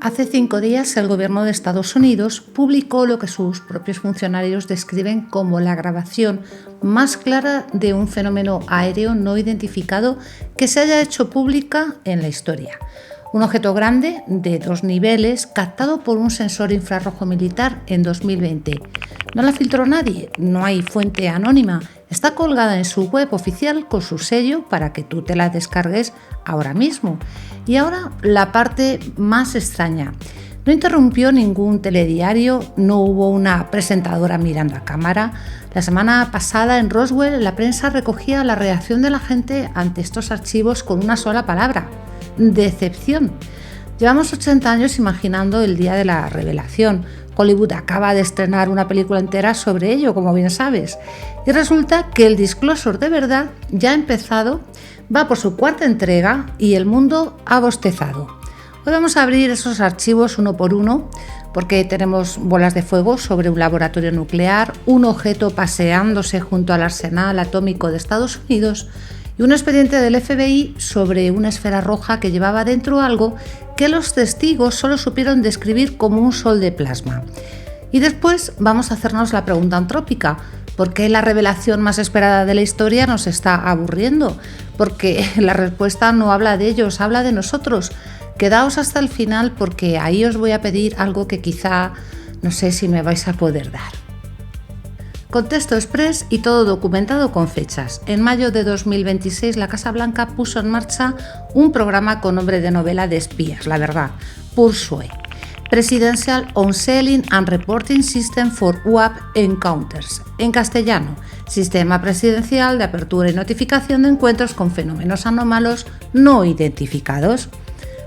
Hace 5 días el gobierno de Estados Unidos publicó lo que sus propios funcionarios describen como la grabación más clara de un fenómeno aéreo no identificado que se haya hecho pública en la historia. Un objeto grande de 2 niveles captado por un sensor infrarrojo militar en 2020. No la filtró nadie, no hay fuente anónima. Está colgada en su web oficial con su sello para que tú te la descargues ahora mismo. Y ahora la parte más extraña. No interrumpió ningún telediario, no hubo una presentadora mirando a cámara. La semana pasada en Roswell la prensa recogía la reacción de la gente ante estos archivos con una sola palabra: decepción. Llevamos 80 años imaginando el día de la revelación. Hollywood acaba de estrenar una película entera sobre ello, como bien sabes. Y resulta que el disclosure de verdad ya ha empezado, va por su 4ª entrega y el mundo ha bostezado. Hoy vamos a abrir esos archivos uno por uno, porque tenemos bolas de fuego sobre un laboratorio nuclear, un objeto paseándose junto al arsenal atómico de Estados Unidos y un expediente del FBI sobre una esfera roja que llevaba dentro algo que los testigos solo supieron describir como un sol de plasma. Y después vamos a hacernos la pregunta antrópica: ¿por qué la revelación más esperada de la historia nos está aburriendo? Porque la respuesta no habla de ellos, habla de nosotros. Quedaos hasta el final porque ahí os voy a pedir algo que quizá no sé si me vais a poder dar. Contexto express y todo documentado con fechas. En mayo de 2026 la Casa Blanca puso en marcha un programa con nombre de novela de espías, la verdad, PURSUE, Presidential On-Selling and Reporting System for UAP Encounters, en castellano, Sistema Presidencial de Apertura y Notificación de Encuentros con Fenómenos Anómalos No Identificados.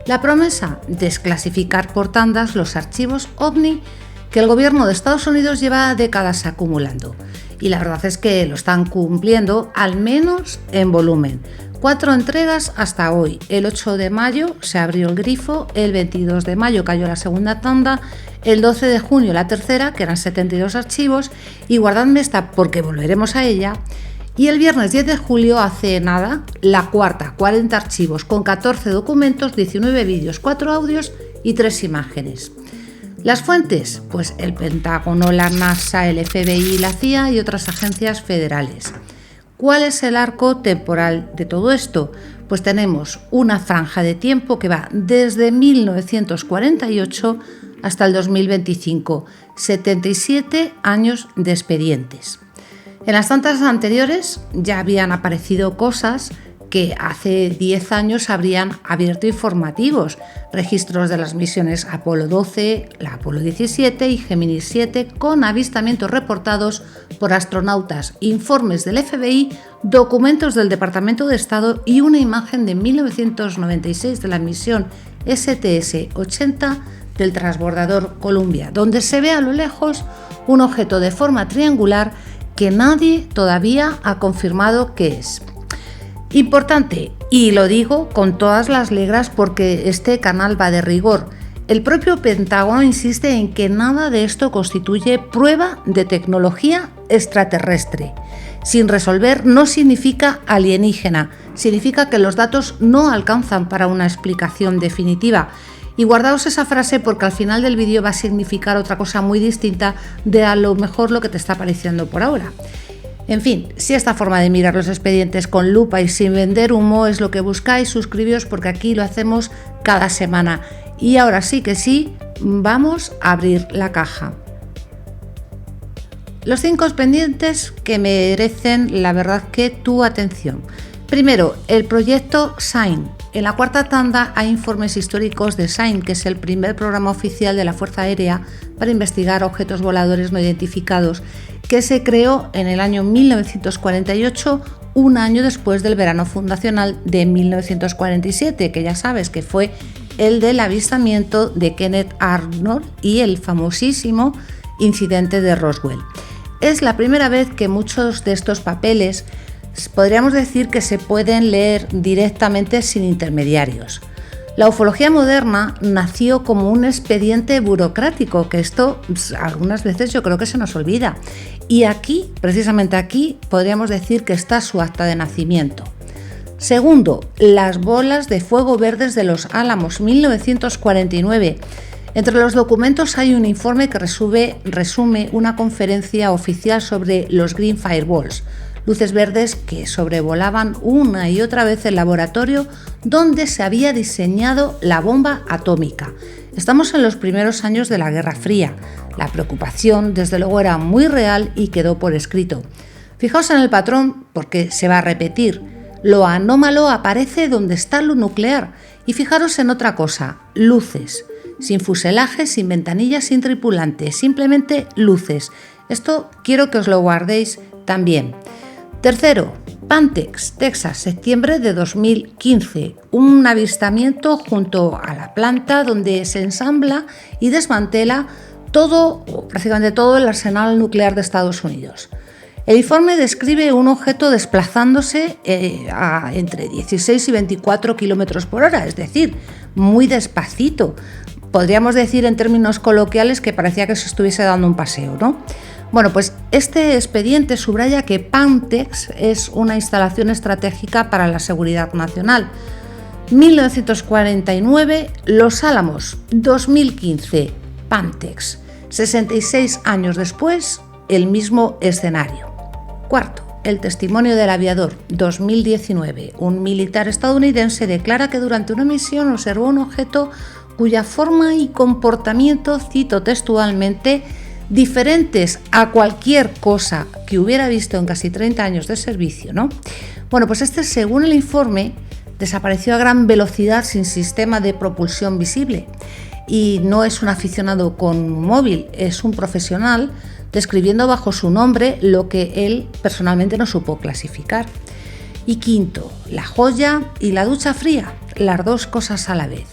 La promesa: desclasificar por tandas los archivos OVNI que el gobierno de Estados Unidos lleva décadas acumulando. Y la verdad es que lo están cumpliendo, al menos en volumen. 4 entregas hasta hoy. El 8 de mayo se abrió el grifo, el 22 de mayo cayó la segunda tanda, el 12 de junio la tercera, que eran 72 archivos, y guardadme esta porque volveremos a ella. Y el viernes 10 de julio, hace nada, la cuarta, 40 archivos con 14 documentos, 19 vídeos, 4 audios y 3 imágenes. Las fuentes, pues el Pentágono, la NASA, el FBI, la CIA y otras agencias federales. ¿Cuál es el arco temporal de todo esto? Pues tenemos una franja de tiempo que va desde 1948 hasta el 2025, 77 años de expedientes. En las tantas anteriores ya habían aparecido cosas que hace 10 años habrían abierto informativos, registros de las misiones Apolo 12, la Apolo 17 y Géminis 7 con avistamientos reportados por astronautas, informes del FBI, documentos del Departamento de Estado y una imagen de 1996 de la misión STS-80 del transbordador Columbia, donde se ve a lo lejos un objeto de forma triangular que nadie todavía ha confirmado qué es. Importante, y lo digo con todas las letras porque este canal va de rigor, el propio Pentágono insiste en que nada de esto constituye prueba de tecnología extraterrestre. Sin resolver no significa alienígena, significa que los datos no alcanzan para una explicación definitiva. Y guardaos esa frase porque al final del vídeo va a significar otra cosa muy distinta de a lo mejor lo que te está pareciendo por ahora. En fin, si esta forma de mirar los expedientes con lupa y sin vender humo es lo que buscáis, suscribíos porque aquí lo hacemos cada semana. Y ahora sí que sí, vamos a abrir la caja. Los 5 expedientes que merecen, la verdad, que tu atención. Primero, el proyecto SIGN. En la 4ª tanda hay informes históricos de SIGN, que es el primer programa oficial de la Fuerza Aérea para investigar objetos voladores no identificados, que se creó en el año 1948, un año después del verano fundacional de 1947, que ya sabes que fue el del avistamiento de Kenneth Arnold y el famosísimo incidente de Roswell. Es la primera vez que muchos de estos papeles podríamos decir que se pueden leer directamente sin intermediarios. La ufología moderna nació como un expediente burocrático, que esto algunas veces yo creo que se nos olvida. Y aquí, precisamente aquí, podríamos decir que está su acta de nacimiento. Segundo, las bolas de fuego verdes de Los Álamos, 1949. Entre los documentos hay un informe que resume una conferencia oficial sobre los Green Fireballs, luces verdes que sobrevolaban una y otra vez el laboratorio donde se había diseñado la bomba atómica. Estamos en los primeros años de la Guerra Fría. La preocupación, desde luego, era muy real y quedó por escrito. Fijaos en el patrón porque se va a repetir. Lo anómalo aparece donde está lo nuclear. Y fijaros en otra cosa, luces. Sin fuselaje, sin ventanillas, sin tripulante, simplemente luces. Esto quiero que os lo guardéis también. Tercero, Pantex, Texas, septiembre de 2015. Un avistamiento junto a la planta donde se ensambla y desmantela todo, o prácticamente todo, el arsenal nuclear de Estados Unidos. El informe describe un objeto desplazándose a entre 16 y 24 km por hora, es decir, muy despacito. Podríamos decir en términos coloquiales que parecía que se estuviese dando un paseo, ¿no? Bueno, pues este expediente subraya que Pantex es una instalación estratégica para la seguridad nacional. 1949, Los Álamos, 2015, Pantex. 66 años después, el mismo escenario. Cuarto, el testimonio del aviador, 2019. Un militar estadounidense declara que durante una misión observó un objeto cuya forma y comportamiento, cito textualmente, diferentes a cualquier cosa que hubiera visto en casi 30 años de servicio, ¿no? Bueno, pues según el informe, desapareció a gran velocidad sin sistema de propulsión visible. Y no es un aficionado con un móvil, es un profesional describiendo bajo su nombre lo que él personalmente no supo clasificar. Y quinto, la joya y la ducha fría, las dos cosas a la vez.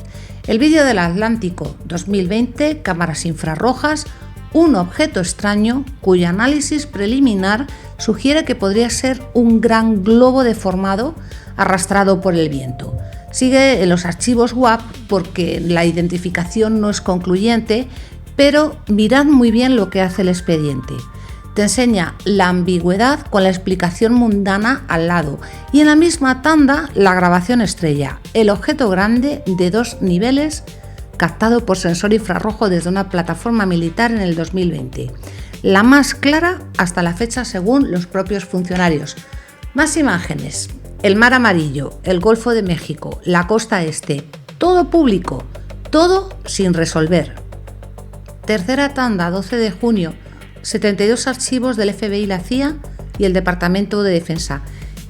El vídeo del Atlántico, 2020, cámaras infrarrojas, un objeto extraño cuyo análisis preliminar sugiere que podría ser un gran globo deformado arrastrado por el viento. Sigue en los archivos WAP porque la identificación no es concluyente, pero mirad muy bien lo que hace el expediente. Te enseña la ambigüedad con la explicación mundana al lado y en la misma tanda la grabación estrella, el objeto grande de 2 niveles captado por sensor infrarrojo desde una plataforma militar en el 2020. La más clara hasta la fecha según los propios funcionarios. Más imágenes. El Mar Amarillo, el Golfo de México, la costa este. Todo público, todo sin resolver. Tercera tanda, 12 de junio. 72 archivos del FBI, la CIA y el Departamento de Defensa.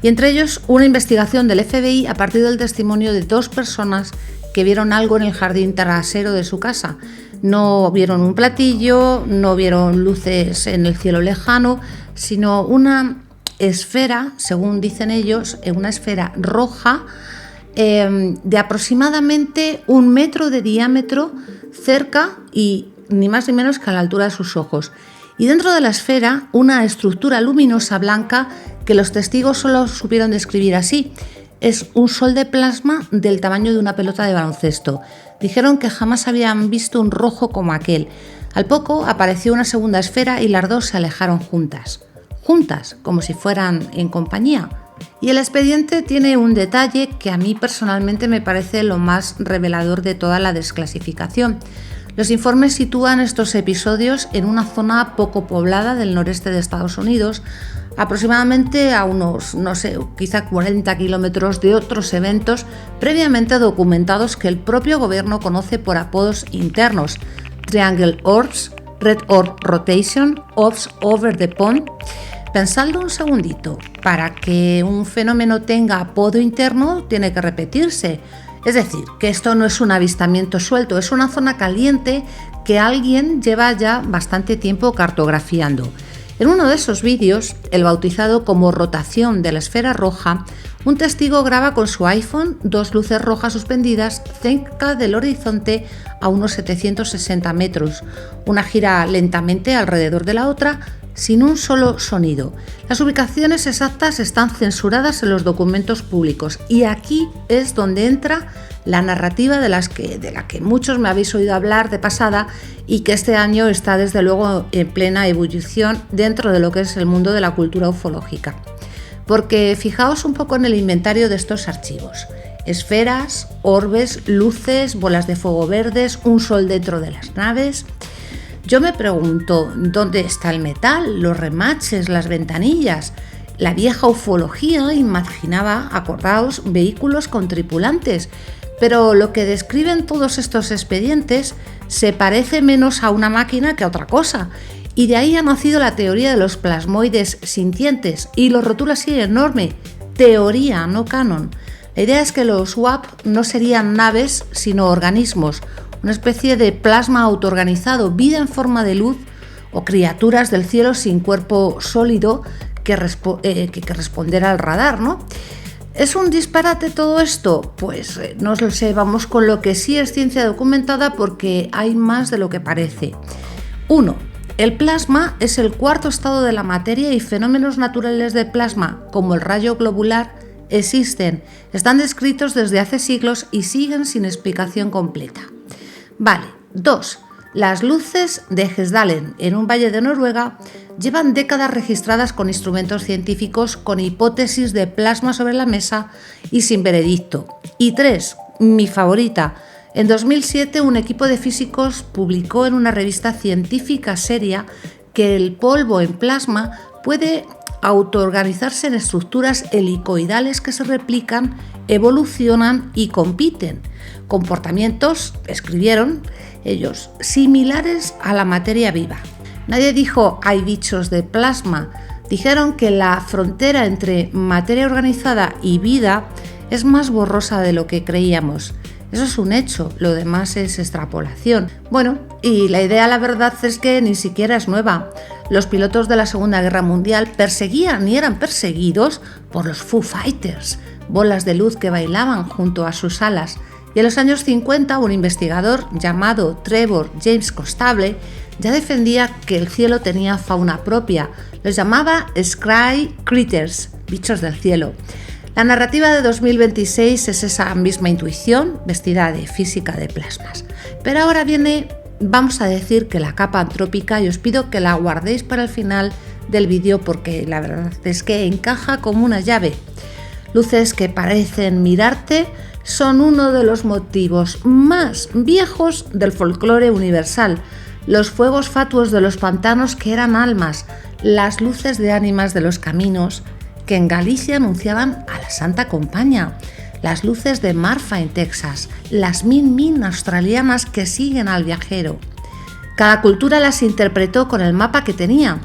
Y entre ellos una investigación del FBI a partir del testimonio de 2 personas que vieron algo en el jardín trasero de su casa. No vieron un platillo, no vieron luces en el cielo lejano, sino una esfera, según dicen ellos, una esfera roja de aproximadamente 1 metro de diámetro cerca y ni más ni menos que a la altura de sus ojos. Y dentro de la esfera una estructura luminosa blanca que los testigos solo supieron describir así. Es un sol de plasma del tamaño de una pelota de baloncesto. Dijeron que jamás habían visto un rojo como aquel. Al poco apareció una segunda esfera y las dos se alejaron juntas, como si fueran en compañía. Y el expediente tiene un detalle que a mí personalmente me parece lo más revelador de toda la desclasificación. Los informes sitúan estos episodios en una zona poco poblada del noreste de Estados Unidos, aproximadamente a unos, quizá 40 kilómetros de otros eventos previamente documentados que el propio gobierno conoce por apodos internos: Triangle Orbs, Red Orb Rotation, Orbs Over the Pond. Pensadlo un segundito, para que un fenómeno tenga apodo interno tiene que repetirse. Es decir, que esto no es un avistamiento suelto, es una zona caliente que alguien lleva ya bastante tiempo cartografiando. En uno de esos vídeos, el bautizado como rotación de la esfera roja, un testigo graba con su iPhone 2 luces rojas suspendidas cerca del horizonte a unos 760 metros. Una gira lentamente alrededor de la otra, sin un solo sonido. Las ubicaciones exactas están censuradas en los documentos públicos y aquí es donde entra la narrativa de la que muchos me habéis oído hablar de pasada y que este año está desde luego en plena ebullición dentro de lo que es el mundo de la cultura ufológica. Porque fijaos un poco en el inventario de estos archivos. esferas, orbes, luces, bolas de fuego verdes, un sol dentro de las naves. Yo me pregunto, ¿dónde está el metal, los remaches, las ventanillas? La vieja ufología imaginaba, acordaos, vehículos con tripulantes, pero lo que describen todos estos expedientes se parece menos a una máquina que a otra cosa, y de ahí ha nacido la teoría de los plasmoides sintientes, y lo rotula así enorme: teoría, no canon. La idea es que los WAP no serían naves, sino organismos, una especie de plasma autoorganizado, vida en forma de luz o criaturas del cielo sin cuerpo sólido que respondiera al radar, ¿no? ¿Es un disparate todo esto? Pues no lo sé, vamos con lo que sí es ciencia documentada, porque hay más de lo que parece. 1. El plasma es el cuarto estado de la materia y fenómenos naturales de plasma, como el rayo globular, existen, están descritos desde hace siglos y siguen sin explicación completa. Vale. 2. Las luces de Hesdalen, en un valle de Noruega, llevan décadas registradas con instrumentos científicos, con hipótesis de plasma sobre la mesa y sin veredicto. Y 3. Mi favorita. En 2007 un equipo de físicos publicó en una revista científica seria que el polvo en plasma puede autoorganizarse en estructuras helicoidales que se replican, evolucionan y compiten. Comportamientos, escribieron ellos, similares a la materia viva. Nadie dijo hay bichos de plasma, dijeron que la frontera entre materia organizada y vida es más borrosa de lo que creíamos. Eso es un hecho, lo demás es extrapolación. Bueno, y la idea, la verdad, es que ni siquiera es nueva. Los pilotos de la Segunda Guerra Mundial perseguían y eran perseguidos por los Foo Fighters, bolas de luz que bailaban junto a sus alas. Y en los años 50 un investigador llamado Trevor James Costable ya defendía que el cielo tenía fauna propia. Los llamaba Sky Critters, bichos del cielo. La narrativa de 2026 es esa misma intuición vestida de física de plasmas. Pero ahora viene, vamos a decir, que la capa antrópica, y os pido que la guardéis para el final del vídeo porque la verdad es que encaja como una llave. Luces que parecen mirarte son uno de los motivos más viejos del folclore universal. Los fuegos fatuos de los pantanos que eran almas, las luces de ánimas de los caminos que en Galicia anunciaban a la Santa Compaña, las luces de Marfa en Texas, las Min Min australianas que siguen al viajero. Cada cultura las interpretó con el mapa que tenía: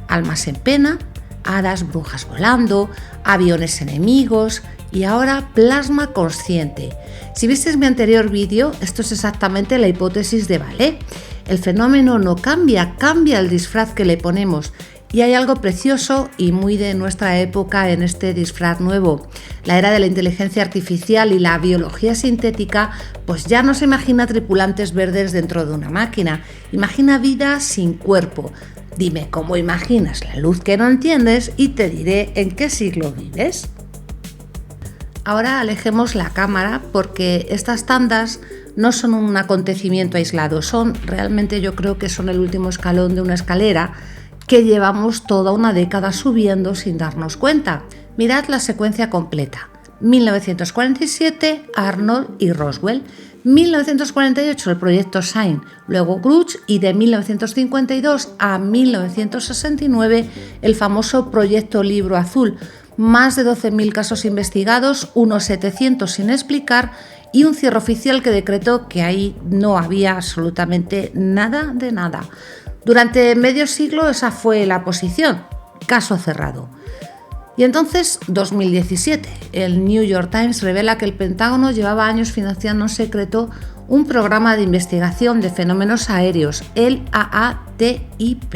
almas en pena, hadas, brujas volando, aviones enemigos y ahora plasma consciente. Si visteis mi anterior vídeo, esto es exactamente la hipótesis de Vallée. El fenómeno no cambia, cambia el disfraz que le ponemos. Y hay algo precioso y muy de nuestra época en este disfraz nuevo. La era de la inteligencia artificial y la biología sintética pues ya no se imagina tripulantes verdes dentro de una máquina, imagina vida sin cuerpo. Dime cómo imaginas la luz que no entiendes y te diré en qué siglo vives. Ahora alejemos la cámara porque estas tandas no son un acontecimiento aislado, son realmente, yo creo que son el último escalón de una escalera que llevamos toda una década subiendo sin darnos cuenta. Mirad la secuencia completa: 1947, Arnold y Roswell; 1948, el proyecto SHINE, luego Grudge, y de 1952 a 1969, el famoso proyecto Libro Azul. Más de 12.000 casos investigados, unos 700 sin explicar y un cierre oficial que decretó que ahí no había absolutamente nada de nada. Durante medio siglo esa fue la posición, caso cerrado. Y entonces, 2017, el New York Times revela que el Pentágono llevaba años financiando en secreto un programa de investigación de fenómenos aéreos, el AATIP.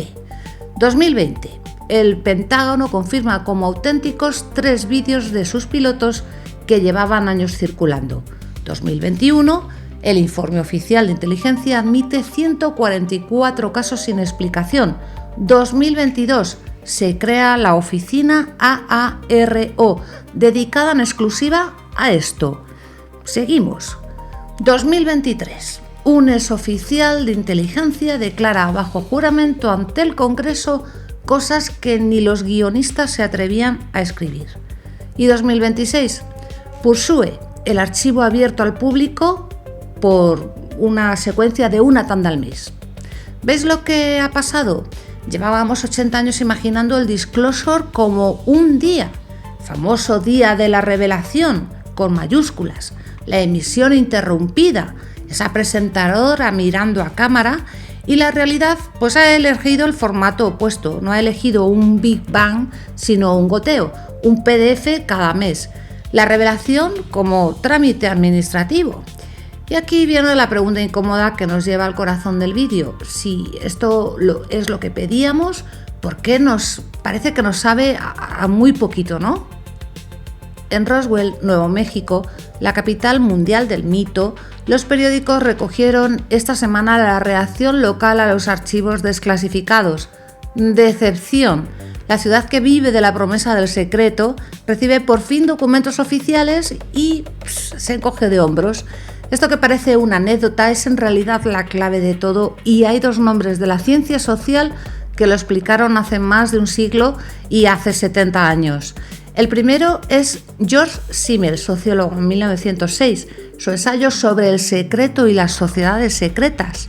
2020, el Pentágono confirma como auténticos 3 vídeos de sus pilotos que llevaban años circulando. 2021, el informe oficial de inteligencia admite 144 casos sin explicación. 2022, se crea la oficina AARO, dedicada en exclusiva a esto. Seguimos. 2023, un exoficial de inteligencia declara bajo juramento ante el Congreso cosas que ni los guionistas se atrevían a escribir. Y 2026, Pursuit, el archivo abierto al público por una secuencia de una tanda al mes. ¿Veis lo que ha pasado? Llevábamos 80 años imaginando el disclosure como un día, famoso día de la revelación, con mayúsculas, la emisión interrumpida, esa presentadora mirando a cámara, y la realidad pues ha elegido el formato opuesto, no ha elegido un Big Bang, sino un goteo, un PDF cada mes, la revelación como trámite administrativo. Y aquí viene la pregunta incómoda que nos lleva al corazón del vídeo. Si esto es lo que pedíamos, ¿por qué nos parece que nos sabe a muy poquito, no? En Roswell, Nuevo México, la capital mundial del mito, los periódicos recogieron esta semana la reacción local a los archivos desclasificados. Decepción. La ciudad que vive de la promesa del secreto recibe por fin documentos oficiales y se encoge de hombros. Esto que parece una anécdota es en realidad la clave de todo, y hay dos nombres de la ciencia social que lo explicaron hace más de un siglo y hace 70 años. El primero es George Simmel, sociólogo, en 1906, su ensayo sobre el secreto y las sociedades secretas.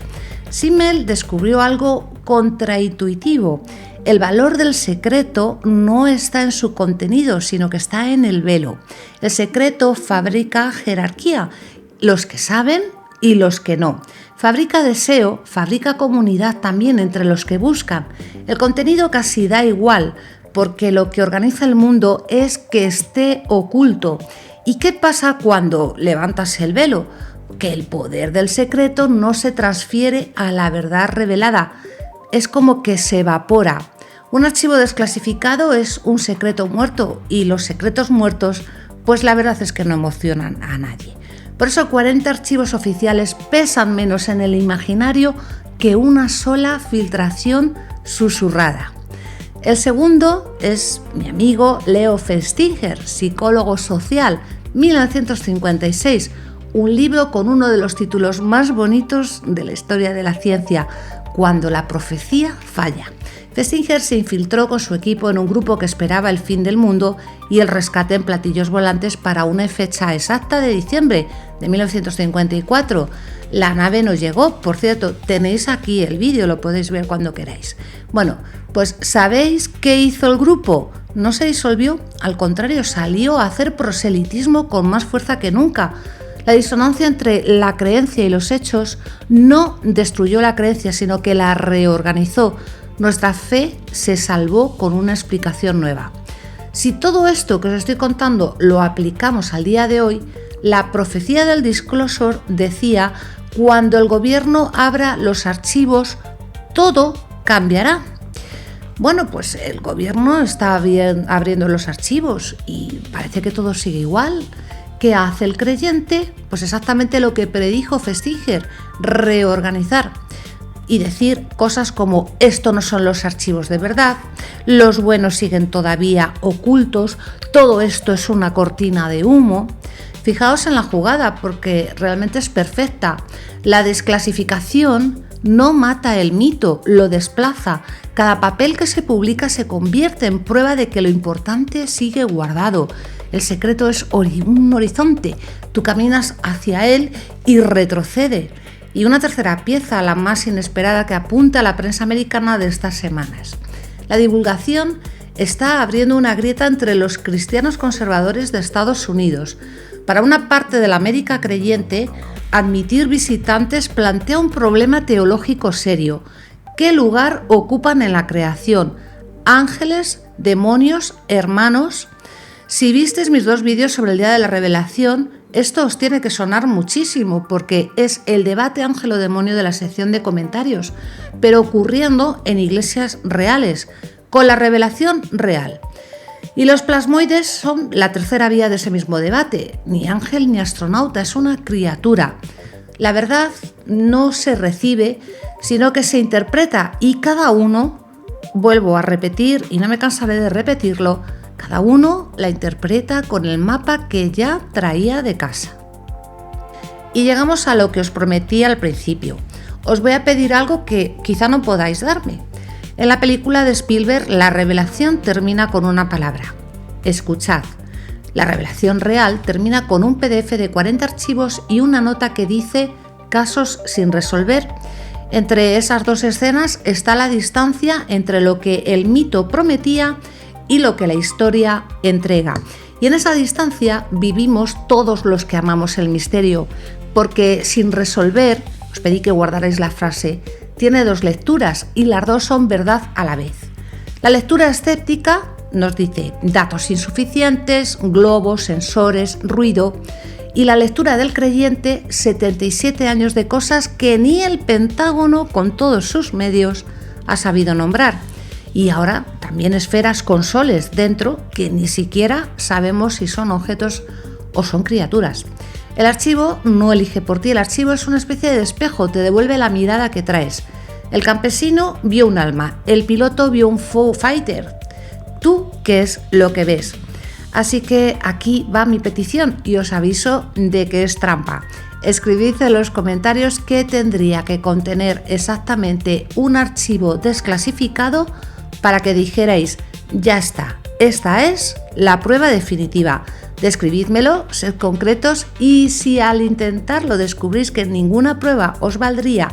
Simmel descubrió algo contraintuitivo. El valor del secreto no está en su contenido, sino que está en el velo. El secreto fabrica jerarquía, los que saben y los que no. Fabrica deseo, fabrica comunidad también entre los que buscan. El contenido casi da igual, porque lo que organiza el mundo es que esté oculto. ¿Y qué pasa cuando levantas el velo? Que el poder del secreto no se transfiere a la verdad revelada. Es como que se evapora. Un archivo desclasificado es un secreto muerto, y los secretos muertos, pues la verdad es que no emocionan a nadie. Por eso 40 archivos oficiales pesan menos en el imaginario que una sola filtración susurrada. El segundo es mi amigo Leo Festinger, psicólogo social, 1956, un libro con uno de los títulos más bonitos de la historia de la ciencia, Cuando la profecía falla. Festinger se infiltró con su equipo en un grupo que esperaba el fin del mundo y el rescate en platillos volantes para una fecha exacta de diciembre de 1954. La nave no llegó, por cierto, tenéis aquí el vídeo, lo podéis ver cuando queráis. Bueno, pues ¿sabéis qué hizo el grupo? No se disolvió, al contrario, salió a hacer proselitismo con más fuerza que nunca. La disonancia entre la creencia y los hechos no destruyó la creencia, sino que la reorganizó. Nuestra fe se salvó con una explicación nueva. Si todo esto que os estoy contando lo aplicamos al día de hoy, la profecía del disclosure decía: cuando el gobierno abra los archivos, todo cambiará. Bueno, pues el gobierno está abriendo los archivos y parece que todo sigue igual. ¿Qué hace el creyente? Pues exactamente lo que predijo Festinger: reorganizar y decir cosas como: esto no son los archivos de verdad, los buenos siguen todavía ocultos, todo esto es una cortina de humo. Fijaos en la jugada, porque realmente es perfecta. La desclasificación no mata el mito, lo desplaza. Cada papel que se publica se convierte en prueba de que lo importante sigue guardado. El secreto es un horizonte, tú caminas hacia él y retrocede. Y una tercera pieza, la más inesperada, que apunta a la prensa americana de estas semanas. La divulgación está abriendo una grieta entre los cristianos conservadores de Estados Unidos. Para una parte de la América creyente, admitir visitantes plantea un problema teológico serio. ¿Qué lugar ocupan en la creación? ¿Ángeles, demonios, hermanos? Si visteis mis dos vídeos sobre el Día de la Revelación, esto os tiene que sonar muchísimo, porque es el debate ángel o demonio de la sección de comentarios, pero ocurriendo en iglesias reales, con la revelación real. Y los plasmoides son la tercera vía de ese mismo debate. Ni ángel ni astronauta, es una criatura. La verdad no se recibe, sino que se interpreta, y cada uno, vuelvo a repetir y no me cansaré de repetirlo, cada uno la interpreta con el mapa que ya traía de casa. Y llegamos a lo que os prometí al principio. Os voy a pedir algo que quizá no podáis darme. En la película de Spielberg, la revelación termina con una palabra: escuchad. La revelación real termina con un PDF de 40 archivos y una nota que dice casos sin resolver. Entre esas dos escenas está la distancia entre lo que el mito prometía y lo que la historia entrega. Y en esa distancia vivimos todos los que amamos el misterio, porque sin resolver, os pedí que guardarais la frase, tiene dos lecturas y las dos son verdad a la vez. La lectura escéptica nos dice datos insuficientes, globos, sensores, ruido, y la lectura del creyente, 77 años de cosas que ni el Pentágono, con todos sus medios, ha sabido nombrar. Y ahora también esferas con soles dentro que ni siquiera sabemos si son objetos o son criaturas. El archivo no elige por ti, el archivo es una especie de espejo, te devuelve la mirada que traes. El campesino vio un alma, el piloto vio un Foo Fighter. ¿Tú qué es lo que ves? Así que aquí va mi petición y os aviso de que es trampa. Escribid en los comentarios qué tendría que contener exactamente un archivo desclasificado para que dijerais, ya está, esta es la prueba definitiva. Describídmelo, sed concretos y si al intentarlo descubrís que ninguna prueba os valdría,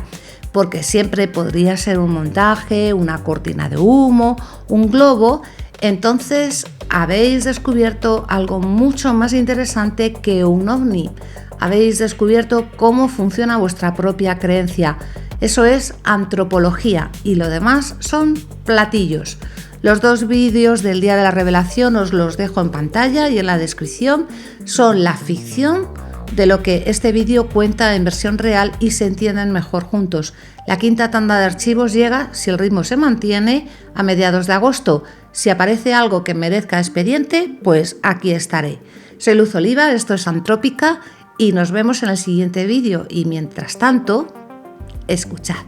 porque siempre podría ser un montaje, una cortina de humo, un globo, entonces habéis descubierto algo mucho más interesante que un ovni. Habéis descubierto cómo funciona vuestra propia creencia. Eso es antropología y lo demás son platillos. Los dos vídeos del día de la revelación os los dejo en pantalla y en la descripción. Son la ficción de lo que este vídeo cuenta en versión real y se entienden mejor juntos. La quinta tanda de archivos llega, si el ritmo se mantiene, a mediados de agosto. Si aparece algo que merezca expediente, pues aquí estaré. Soy Luz Oliva, esto es Antrópica y nos vemos en el siguiente vídeo. Y mientras tanto, escuchad.